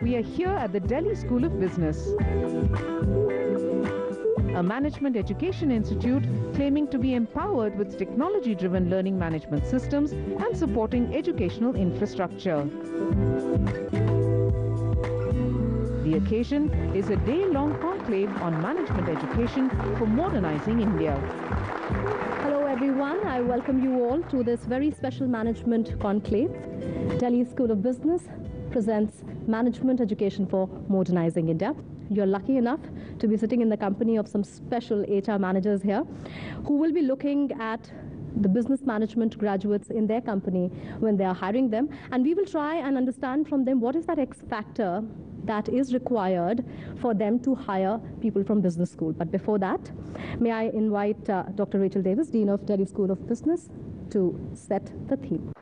we are here at the Delhi School of Business, a management education institute claiming to be empowered with technology-driven learning management systems and supporting educational infrastructure. The occasion is a day-long conclave on management education for modernizing India. Hello everyone, I welcome you all to this very special management conclave. Delhi School of Business presents Management Education for Modernizing India. You're lucky enough to be sitting in the company of some special HR managers here who will be looking at the business management graduates in their company when they are hiring them, and we will try and understand from them what is that X factor that is required for them to hire people from business school. But before that, may I invite Dr. Rachel Davis, Dean of Delhi School of Business, to set the theme.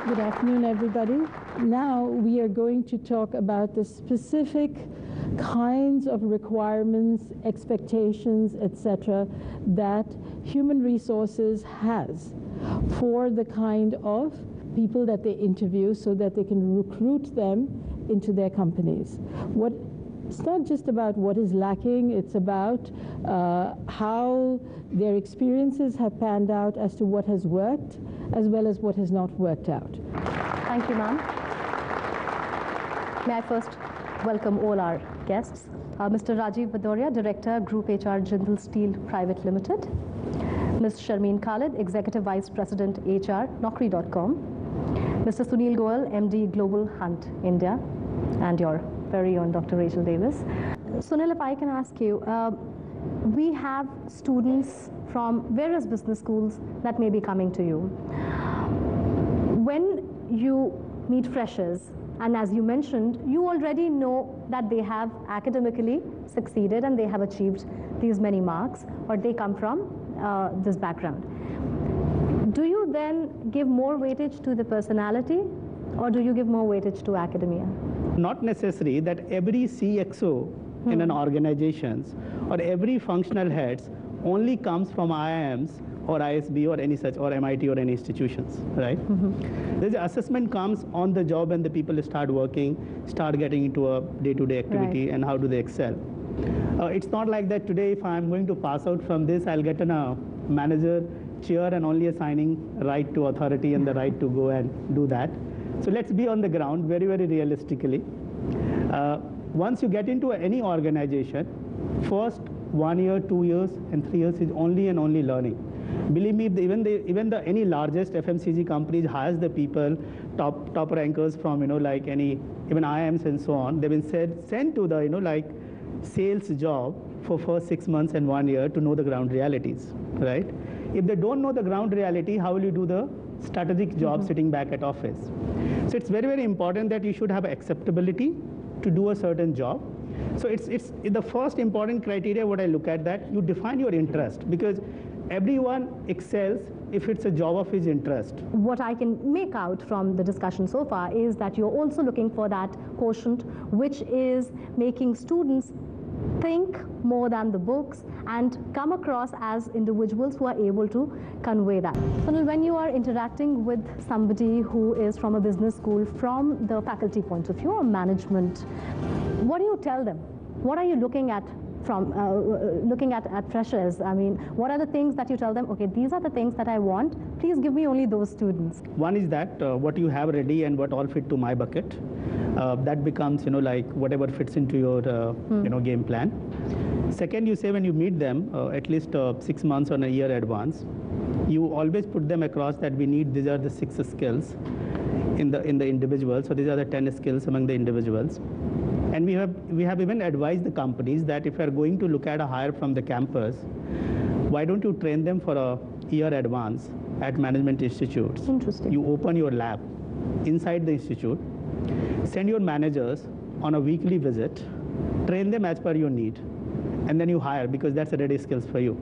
Good afternoon, everybody. Now we are going to talk about the specific kinds of requirements, expectations, etc., that human resources has for the kind of people that they interview so that they can recruit them into their companies. It's not just about what is lacking, it's about how their experiences have panned out as to what has worked as well as what has not worked out. Thank you, ma'am. May I first welcome all our guests. Mr. Rajiv Bhadoria, Director, Group HR, Jindal Steel Private Limited. Ms. Sharmeen Khalid, Executive Vice President, HR, Naukri.com. Mr. Sunil Goel, MD, Global Hunt, India. And your very own Dr. Rachel Davis. Sunil, if I can ask you, we have students from various business schools that may be coming to you. When you meet freshers, and as you mentioned, you already know that they have academically succeeded and they have achieved these many marks, or they come from this background. Do you then give more weightage to the personality, or do you give more weightage to academia? Not necessary that every CXO in an organization or every functional heads only comes from IIMs or ISB or any such, or MIT or any institutions, right? The assessment comes on the job when the people start working, start getting into a day-to-day activity, and how do they excel. It's not like that today if I'm going to pass out from this, I'll get a manager chair and only assigning right to authority and the right to go and do that. So let's be on the ground very, very realistically. Once you get into any organization, first 1 year, 2 years, and 3 years is only and only learning. Believe me, even any largest FMCG companies hires the people, top rankers from even IIMs and so on. They've been sent to the sales job for first 6 months and 1 year to know the ground realities, right? If they don't know the ground reality, how will you do the strategic job sitting back at office? So it's very, very important that you should have acceptability to do a certain job. So it's the first important criteria what I look at, that you define your interest, because everyone excels if it's a job of his interest. What I can make out from the discussion so far is that you're also looking for that quotient which is making students think more than the books and come across as individuals who are able to convey that. Sunil, when you are interacting with somebody who is from a business school, from the faculty point of view or management, what do you tell them? What are you looking at from looking at freshers? I mean, what are the things that you tell them, okay, these are the things that I want, please give me only those students? One is that what you have ready and what all fit to my bucket. That becomes, whatever fits into your, game plan. Second, you say when you meet them, at least 6 months or a year advance, you always put them across that we need, these are the 6 skills in the individual. So these are the 10 skills among the individuals. And we have even advised the companies that if you are going to look at a hire from the campus, why don't you train them for a year advance at management institutes? Interesting. You open your lab inside the institute, send your managers on a weekly visit, train them as per your need, and then you hire, because that's a ready skills for you.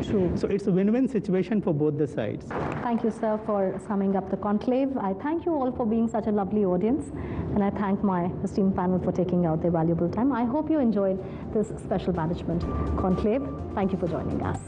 True. So it's a win-win situation for both the sides. Thank you, sir, for summing up the conclave. I thank you all for being such a lovely audience, and I thank my esteemed panel for taking out their valuable time. I hope you enjoyed this special management conclave. Thank you for joining us.